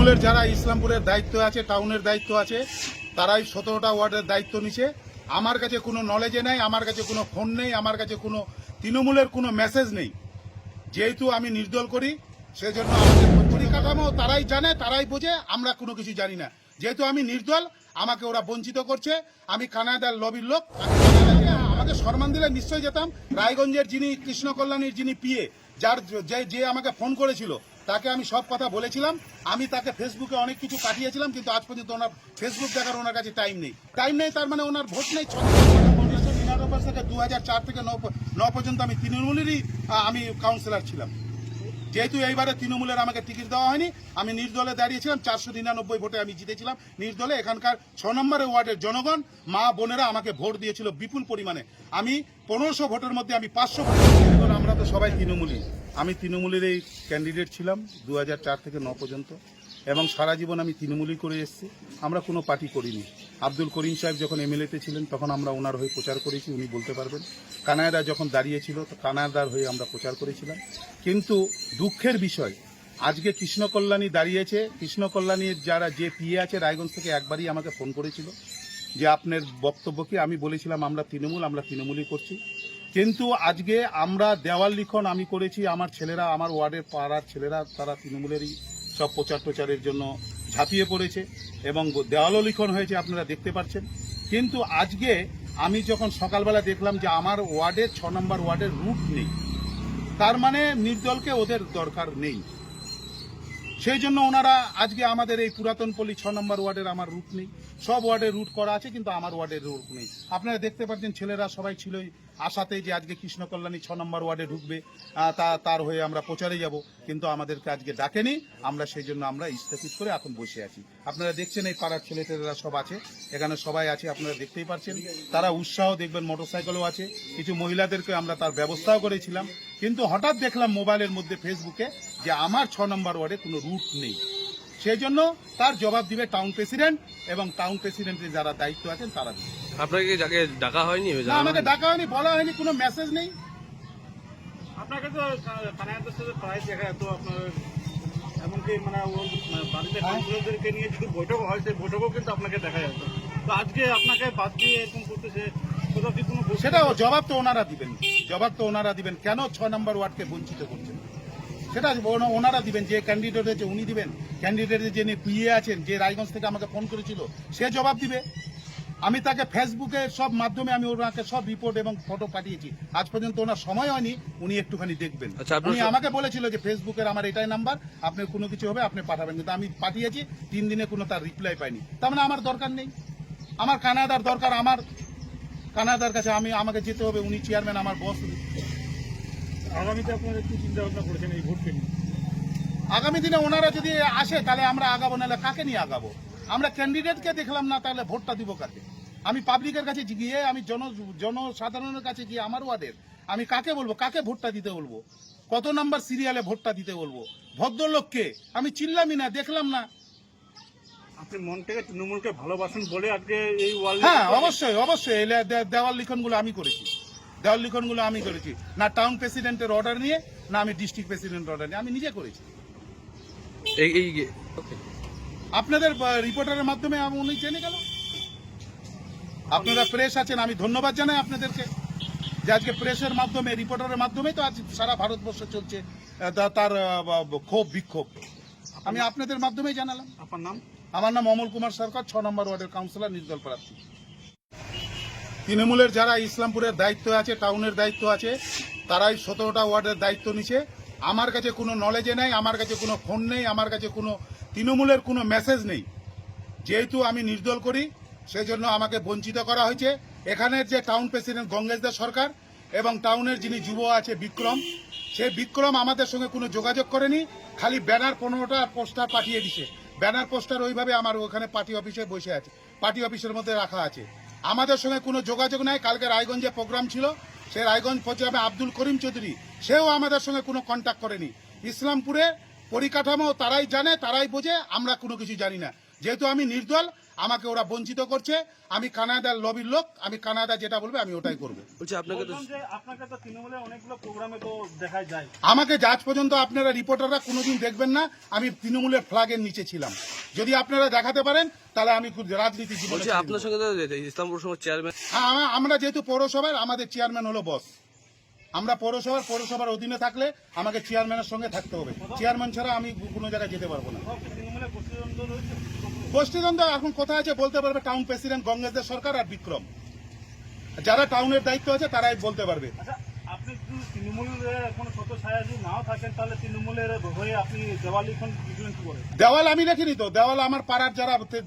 তৃণমূলের যারা ইসলামপুরের দায়িত্ব আছে, টাউনের দায়িত্ব আছে, তারাই 17টা ওয়ার্ডের দায়িত্ব নিছে। আমার কাছে কোনো নলেজে নেই, আমার কাছে কোনো ফোন নেই, আমার কাছে কোনো তৃণমূলের কোনো মেসেজ নেই। যেহেতু আমি নির্দল করি, সেজন্য আমাদের পরিকাঠামো তারাই জানে, তারাই বোঝে, আমরা কোনো কিছু জানি না। যেহেতু আমি নির্দল, আমাকে ওরা বঞ্চিত করছে। আমি কানাডার লবির লোক, আমাকে সম্মান দিলে নিশ্চয়ই যেতাম। রায়গঞ্জের যিনি কৃষ্ণ কল্যাণীর যিনি পিএ, যে আমাকে ফোন করেছিল, তাকে আমি সব কথা বলেছিলাম। আমি তাকে ফেসবুকে অনেক কিছু পাঠিয়েছিলাম, কিন্তু আজ পর্যন্ত ওনার ফেসবুক দেখার ওনার কাছে টাইম নেই। তার মানে ওনার ভোট নেই। 2004 থেকে 9 পর্যন্ত আমি তৃণমূলেরই আমি কাউন্সিলর ছিলাম। যেহেতু এইবারে তৃণমূলের আমাকে টিকিট দেওয়া হয়নি, আমি নির্দলে দাঁড়িয়েছিলাম। 499 ভোটে আমি জিতেছিলাম নির্দলে। এখানকার 6 নম্বরের ওয়ার্ডের জনগণ, মা বোনেরা আমাকে ভোট দিয়েছিল বিপুল পরিমাণে। আমি 1500 ভোটের মধ্যে আমি 500 ভোট। আমরা তো সবাই তৃণমূলী। আমি তৃণমূলেরই ক্যান্ডিডেট ছিলাম 2004 থেকে 9 পর্যন্ত, এবং সারা জীবন আমি তৃণমূলই করে এসেছি। আমরা কোনো পার্টি করিনি। আব্দুল করিম সাহেব যখন এমএলএতে ছিলেন, তখন আমরা ওনার হয়ে প্রচার করেছি, উনি বলতে পারবেন। কানাডা যখন দাঁড়িয়েছিল, তো কানাডার হয়ে আমরা প্রচার করেছিলাম। কিন্তু দুঃখের বিষয়, আজকে কৃষ্ণ কল্যাণী দাঁড়িয়েছে। কৃষ্ণ কল্যাণীর যারা যে পিএ আছে রায়গঞ্জ থেকে, একবারই আমাকে ফোন করেছিল যে আপনার বক্তব্য কি। আমি বলেছিলাম আমরা তৃণমূলই করছি। কিন্তু আজকে আমরা দেওয়াল লিখন আমি করেছি, আমার ছেলেরা, আমার ওয়ার্ডের পাড়ার ছেলেরা, তারা তৃণমূলেরই সব প্রচারের জন্য ঝাঁপিয়ে পড়েছে, এবং দেওয়ালও লিখন হয়েছে, আপনারা দেখতে পাচ্ছেন। কিন্তু আজকে আমি যখন সকালবেলা দেখলাম যে আমার ওয়ার্ডের 6 নম্বর ওয়ার্ডের রুট নেই, তার মানে নির্দলকে ওদের দরকার নেই। সেই জন্য ওনারা আজকে আমাদের এই পুরাতন পল্লী 6 নম্বর ওয়ার্ডের আমার রুট নেই। সব ওয়ার্ডের রুট করা আছে, কিন্তু আমার ওয়ার্ডের রুট নেই। আপনারা দেখতে পাচ্ছেন ছেলেরা সবাই ছিলই আশাতে যে আজকে কৃষ্ণ কল্যাণী 6 নম্বর ওয়ার্ডে ঢুকবে, তার হয়ে আমরা প্রচারে যাব, কিন্তু আমাদেরকে আজকে ডাকেনি। আমরা সেই জন্য আমরা স্থগিত করে এখন বসে আছি। আপনারা দেখছেন এই পাড়ার ছেলেটেরা সব আছে, এখানে সবাই আছে, আপনারা দেখতেই পাচ্ছেন। তারা উৎসাহ দেখবেন, মোটরসাইকেলও আছে, কিছু মহিলাদেরকে আমরা তার ব্যবস্থাও করেছিলাম। কিন্তু হঠাৎ দেখলাম মোবাইলের মধ্যে, ফেসবুকে, যে আমার 6 নম্বর ওয়ার্ডে কোনো রুট নেই। সেই জন্য তার জবাব দিবে টাউন প্রেসিডেন্ট, এবং টাউন প্রেসিডেন্টের যারা দায়িত্ব আছেন তারা দিবে। আপনাকে যাকে ডাকা হয়নি? আমাকে ডাকা হয়নি, বলা হয়নি, কোনো মেসেজ নেই। আপনাকে তো কানাডার সাথে প্রায় দেখা যেত, আপনার এমনকি মানে ওর বাড়িতে কাউন্সিলরদেরকে নিয়ে যদি বৈঠক হয়, সেই বৈঠকও কিন্তু আপনাকে দেখা যেত। তো আজকে আপনাকে বাদ দিয়ে এরকম করতেছে, কোথাও কি কোনো সেটা জবাব তো ওনারা দিবেন। কেন 6 নম্বর ওয়ার্ডকে বঞ্চিত করছেন, সেটা ওনারা দিবেন। যে ক্যান্ডিডেট হয়েছে উনি দিবেন, ক্যান্ডিডেটের যিনি পিএ আছেন, যে রায়গঞ্জ থেকে আমাকে ফোন করেছিল, সে জবাব দিবে। আমি তাকে ফেসবুকে সব মাধ্যমে আমি ওনাকে সব রিপোর্ট এবং ফটো পাঠিয়েছি। আজ পর্যন্ত ওনার সময় হয়নি, উনি একটুখানি দেখবেন। উনি আমাকে বলেছিল যে ফেসবুকের আমার এটাই নাম্বার, আপনার কোনো কিছু হবে আপনি পাঠাবেন, কিন্তু আমি পাঠিয়েছি, 3 দিনে কোনো তার রিপ্লাই পাইনি। তার মানে আমার দরকার নেই। আমার কানাডার দরকার, আমার কানাডার কাছে আমাকে যেতে হবে। উনি চেয়ারম্যান, আমার বস। আগামীতে আপনারা কি চিন্তা ভাবনা করেছেন এই ভোটকে নিয়ে? আগামী দিনে ওনারা যদি আসে, তাহলে আমরা আগাবো, নাহলে কাকে নিয়ে আগাবো? আমরা ক্যান্ডিডেটকে দেখলাম না, তাহলে ভোটটা দিব কাকে? আমি পাবলিকের কাছে গিয়ে, আমি জনসাধারণের কাছে গিয়ে, আমার ওয়ার্ডের, আমি কাকে বলবো, কাকে ভোটটা দিতে বলবো, কত নাম্বার সিরিয়ালে ভোটটা দিতে বলবো? ভদ্রলোককে আমি চিনলামই না, দেখলাম না। আপনি মন থেকে তৃণমূলকে ভালোবাসেন বলে আজকে এই হ্যাঁ, অবশ্যই। দেওয়াল লিখনগুলো আমি করেছি, না টাউন প্রেসিডেন্টের অর্ডার নিয়ে, না আমি ডিস্ট্রিক্ট প্রেসিডেন্টের অর্ডার নিয়ে, আমি নিজে করেছি। আপনাদের রিপোর্টারের মাধ্যমে উনি জেনে গেল। আপনারা প্রেস আছেন, আমি ধন্যবাদ জানাই আপনাদেরকে, যে আজকে প্রেসের মাধ্যমে, রিপোর্টারের মাধ্যমেই তো আজ সারা ভারতবর্ষ চলছে তার ক্ষোভ বিক্ষোভ। আমি আপনাদের মাধ্যমেই জানালাম। আপনার নাম? আমার নাম অমল কুমার সরকার, 6 নম্বর ওয়ার্ডের কাউন্সিলর, নির্দল প্রার্থী। তৃণমূলের যারা ইসলামপুরের দায়িত্ব আছে, টাউনের দায়িত্ব আছে, তারাই 17টা ওয়ার্ডের দায়িত্ব নিছে। আমার কাছে কোনো নলেজে নেই, আমার কাছে কোনো ফোন নেই, আমার কাছে কোনো তৃণমূলের কোনো মেসেজ নেই। যেহেতু আমি নির্দল করি, সেই জন্য আমাকে বঞ্চিত করা হয়েছে। এখানের যে টাউন প্রেসিডেন্ট গঙ্গেশ দা সরকার, এবং টাউনের যিনি যুব আছে বিক্রম, সেই বিক্রম আমাদের সঙ্গে কোনো যোগাযোগ করেনি, খালি ব্যানার 15টা পোস্টার পাঠিয়ে দিছে। ব্যানার পোস্টার ওইভাবে আমার ওখানে পার্টি অফিসে বসে আছে, পার্টি অফিসের মধ্যে রাখা আছে। আমাদের সঙ্গে কোনো যোগাযোগ নাই। কালকে রায়গঞ্জে প্রোগ্রাম ছিল, সেই রায়গঞ্জ প্রোগ্রামে আব্দুল করিম চৌধুরী, সেও আমাদের সঙ্গে কোনো কন্ট্যাক্ট করেনি। ইসলামপুরে পরিকাঠামো তারাই জানে, তারাই বোঝে, আমরা কোনো কিছু জানি না। যেহেতু আমি নির্দল, আমাকে ওরা বঞ্চিত করছে। আমি কানাডার লবির লোক, আমি কানাডা যেটা বলবে আমি ওটাই করবো। বলছি আপনাকে তো বললাম যে আপনাকে তো তৃণমূলের অনেকগুলো প্রোগ্রামে তো দেখা যায়। আমাকে আজ পর্যন্ত আপনারা রিপোর্টাররা কোনোদিন দেখবেন না আমি তৃণমূলের ফ্ল্যাগের নিচে ছিলাম। যদি আপনারা দেখাতে পারেন তাহলে আমি খুব রাজনীতি জীবনে বলছি আপনার সঙ্গে তো ইসলামপুর সময় চেয়ারম্যান হ্যাঁ, আমরা যেহেতু পৌরসভার, আমাদের চেয়ারম্যান হলো বস। আমরা পৌরসভার অধীনে থাকলে আমাকে চেয়ারম্যানের সঙ্গে থাকতে হবে। চেয়ারম্যান ছাড়া আমি কোনো জায়গায় যেতে পারবো না। তৃণমূলের গোষ্ঠীদ্বন্দ্ব রয়েছে। গোষ্ঠীদ্বন্দ্ব এখন কোথায় আছে বলতে পারবে টাউন প্রেসিডেন্ট গঙ্গেশদের সরকার আর বিক্রম। যারা টাউনের দায়িত্ব আছে তারাই বলতে পারবে। আচ্ছা, আপনি যদি তৃণমূলের কোনো ছোট ছায়া যদি নাও থাকেন তাহলে তৃণমূলের হয়ে আপনি দেওয়াল লিখন লিখলেন কি করে? দেওয়াল আমি লিখিনি তো, দেওয়াল আমার পাড়ার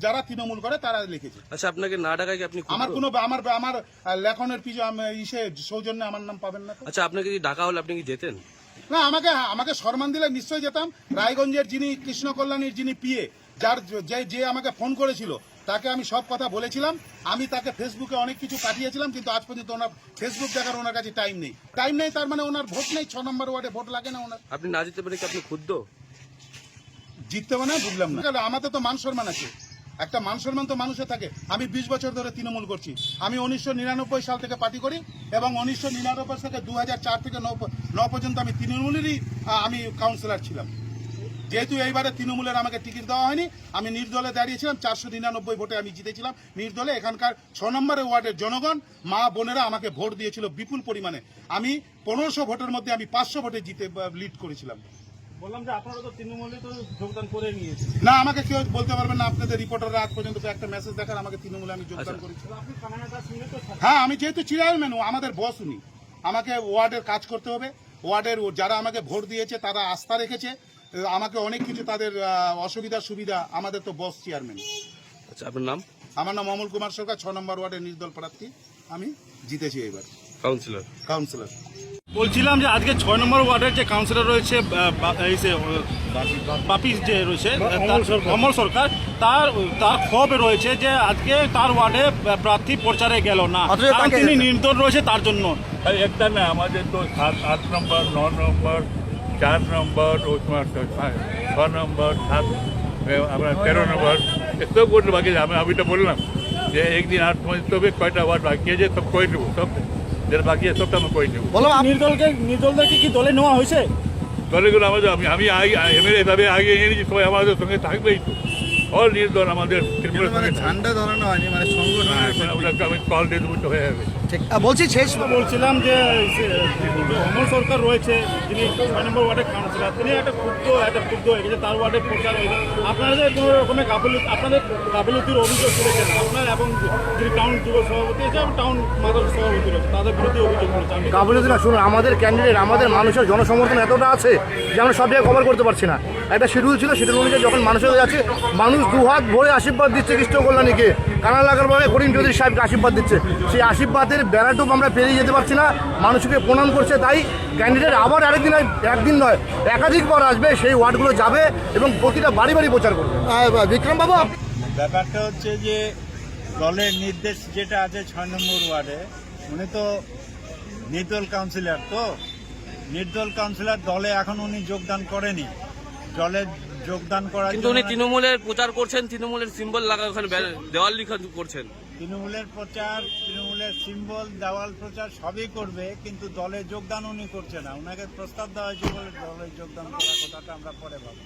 যারা তৃণমূল করে তারা লিখেছে। আচ্ছা আপনাকে না ডাকায় কি আপনি আমার ক্ষুব্ধ? কোনো আমার লেখনের পিছু সৌজন্যে আমার নাম পাবেন না তো। আচ্ছা আপনাকে যদি ডাকা হলে আপনি কি যেতেন? না, আমাকে সম্মান দিলে নিশ্চয়ই যেতাম। রায়গঞ্জের যিনি কৃষ্ণ কল্যাণীর যিনি পিএ, যে আমাকে ফোন করেছিল তাকে আমি সব কথা বলেছিলাম। আমি তাকে ফেসবুকে অনেক কিছু পাঠিয়েছিলাম, কিন্তু আজ পর্যন্ত ওনার ফেসবুক দেখার ওনার কাছে টাইম নেই। তার মানে ওনার ভোট নেই, 6 নম্বর ওয়ার্ডে ভোট লাগে না ওনার। আপনি না যেতে পারে কি আপনি ক্ষুব্ধ? জিততে মানে বুঝলাম না। আমাদের তো মান সম্মান আছে, একটা মান সম্মান তো মানুষের থাকে। আমি 20 বছর ধরে তৃণমূল করছি। আমি 1999 সাল থেকে পার্টি করি এবং 1999 থেকে 2004 থেকে 9 পর্যন্ত আমি তৃণমূলেরই আমি কাউন্সিলর ছিলাম। যেহেতু এইবারে তৃণমূলের আমাকে টিকিট দেওয়া হয়নি, আমি নির্দলে দাঁড়িয়েছিলাম। 499 ভোটে আমি জিতেছিলাম নির্দলে। এখানকার 6 নম্বরের ওয়ার্ডের জনগণ মা বোনেরা আমাকে ভোট দিয়েছিল বিপুল পরিমাণে। আমি 1500 ভোটের মধ্যে আমি 500 ভোটে জিতে লিড করেছিলাম। বললাম যে আপনারা তো তৃণমূলে তো যোগদান করে নিয়েছেন। না, আমাকে কেউ বলতে পারবেন না। আপনাদের রিপোর্টাররা আজ পর্যন্ত একটা মেসেজ দেখান আমাকে তৃণমূলে আমি যোগদান করেছি। তো আপনি কানাডার সঙ্গে তো হ্যাঁ, আমি যেহেতু চেয়ারম্যান, আমাদের বস উনি, আমাকে ওয়ার্ডের কাজ করতে হবে। ওয়ার্ডের যারা আমাকে ভোট দিয়েছে তারা আস্থা রেখেছে আমাকে, অনেক কিছু তাদের অসুবিধা সুবিধা, আমাদের তো বস চেয়ারম্যান। আচ্ছা আপনার নাম? আমার নাম অমল কুমার সরকার, 6 নম্বর ওয়ার্ডের নির্দল প্রার্থী। আমি জিতেছি এবার কাউন্সিলর। বলছিলাম যে আজকে 6 নম্বর ওয়ার্ডের যে কাউন্সিলর রয়েছে বাপি যে রয়েছে অমল সরকার, তার ক্ষোভ রয়েছে যে আজকে তার ওয়ার্ডে প্রার্থী প্রচারে গেল না, কারণ তিনি নির্দল রয়েছে তার জন্য। একটা না, আমাদের তো 7, 8 নম্বর, 9 নম্বর, 4 নম্বর, 6 নম্বর, 7, আমরা 13 নম্বর এত করে বাকি। আমি তো বললাম যে একদিন আর তবে কয়টা ওয়ার্ড বাকি আছে সব করে নেবো, সব যেটা বাকি আছে সবটা আমি করে নেবো। নির্দলদেরকে কি দলে নেওয়া হয়েছে? দলগুলো আমাদের আমি এভাবে আগে এনে নিয়েছি, সবাই আমাদের সঙ্গে থাকবেই তো। অল নির্দল আমাদের তৃণমূলের সঙ্গে ঝান্ডা ধরানো হয়নি, মানে সংগঠন। আমি কল দিয়ে দেবো তো হয়ে যাবে। বলছি শেষ বলছিলাম যে অমল সরকার রয়েছে, যিনি 6 নম্বর ওয়ার্ডের কাউন্সিলর, তিনি একটা ক্ষুব্ধ হয়ে গেছে, তার ওয়ার্ডে প্রচার হয়েছে। আপনারা যে কোনো রকমের আপনাদের গাফিলতির অভিযোগ করেছেন, আপনার এবং যিনি টাউন যুব সভাপতি আছে এবং টাউন মাদক সভাপতি রয়েছে, তাদের বিরুদ্ধে অভিযোগ করেছে। গাফিলতি না, শুনুন, আমাদের ক্যান্ডিডেট, আমাদের মানুষের জনসমর্থন এতটা আছে যে আমরা সব জায়গায় কভার করতে পারছি না। একটা শিডিউল ছিল, শিডিউল অনুযায়ী যখন মানুষের কাছে যাচ্ছে, মানুষ দুহাত ভরে আশীর্বাদ দিচ্ছে কৃষ্ণ কল্যাণীকে, কানা লাগার পরে করিম চৌধুরী সাহেবকে আশীর্বাদ দিচ্ছে। সেই আশীর্বাদের বেড়াটুকু আমরা পেরিয়ে যেতে পারছি না, মানুষকে প্রণাম করছে। তাই ক্যান্ডিডেট আবার একদিন নয় একাধিকবার আসবে, সেই ওয়ার্ডগুলো যাবে এবং প্রতিটা বাড়ি বাড়ি প্রচার করবে। বিক্রম বাবু, ব্যাপারটা হচ্ছে যে দলের নির্দেশ যেটা আছে 6 নম্বর ওয়ার্ডে, উনি তো নির্দল কাউন্সিলর, তো নির্দল কাউন্সিলর দলে এখন উনি যোগদান করেনি। দলে যোগদান করার কিন্তু উনি জন্য তৃণমূলের প্রচার করছেন, তৃণমূলের সিম্বল লাগা ওখানে দেওয়াল লিখন করছেন। তৃণমূলের প্রচার, তৃণমূলের সিম্বল, দেওয়াল প্রচার সবই করবে, কিন্তু দলে যোগদান উনি করছে না। ওনাকে প্রস্তাব দেওয়া হয়েছে বলে দলে যোগদান করার কথাটা আমরা পরে ভাববো।